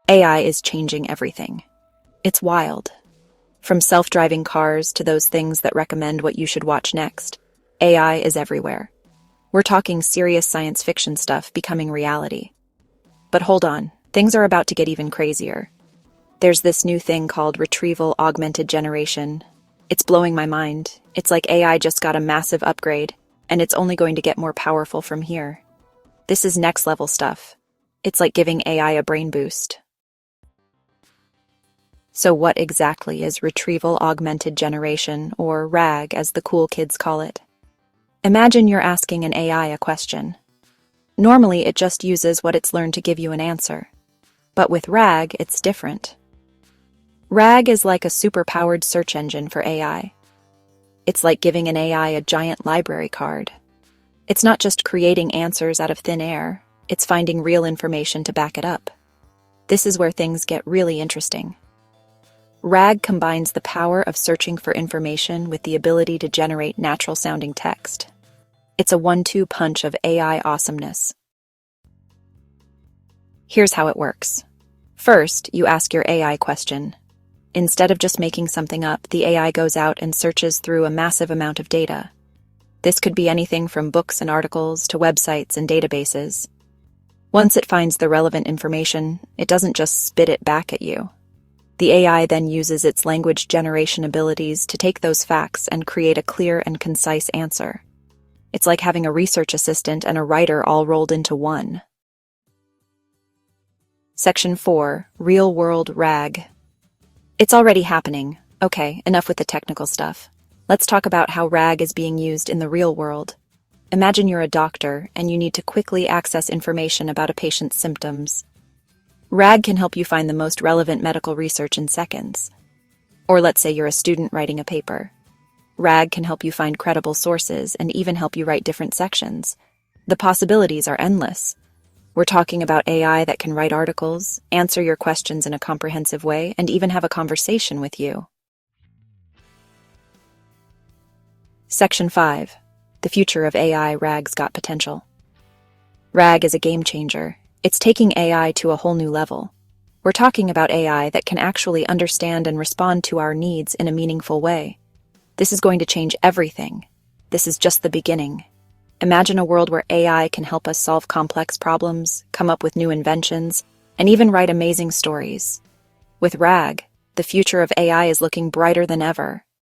AI is changing everything. It's wild. From self-driving cars to those things that recommend what you should watch next, AI is everywhere. We're talking serious science fiction stuff becoming reality. But hold on, things are about to get even crazier. There's this new thing called Retrieval Augmented Generation. It's blowing my mind. It's like AI just got a massive upgrade, and it's only going to get more powerful from here. This is next level stuff. It's like giving AI a brain boost. So what exactly is Retrieval Augmented Generation, or RAG as the cool kids call it? Imagine you're asking an AI a question. Normally it just uses what it's learned to give you an answer. But with RAG, it's different. RAG is like a super-powered search engine for AI. It's like giving an AI a giant library card. It's not just creating answers out of thin air, it's finding real information to back it up. This is where things get really interesting. RAG combines the power of searching for information with the ability to generate natural-sounding text. It's a 1-2 punch of AI awesomeness. Here's how it works. First, you ask your AI question. Instead of just making something up, the AI goes out and searches through a massive amount of data. This could be anything from books and articles to websites and databases. Once it finds the relevant information, it doesn't just spit it back at you. The AI then uses its language generation abilities to take those facts and create a clear and concise answer. It's like having a research assistant and a writer all rolled into one. Section 4. Real-world RAG. It's already happening. Okay, enough with the technical stuff. Let's talk about how RAG is being used in the real world. Imagine you're a doctor and you need to quickly access information about a patient's symptoms. RAG can help you find the most relevant medical research in seconds. Or let's say you're a student writing a paper. RAG can help you find credible sources and even help you write different sections. The possibilities are endless. We're talking about AI that can write articles, answer your questions in a comprehensive way, and even have a conversation with you. Section 5. The future of AI. RAG's got potential. RAG is a game changer. It's taking AI to a whole new level. We're talking about AI that can actually understand and respond to our needs in a meaningful way. This is going to change everything. This is just the beginning. Imagine a world where AI can help us solve complex problems, come up with new inventions, and even write amazing stories. With RAG, the future of AI is looking brighter than ever.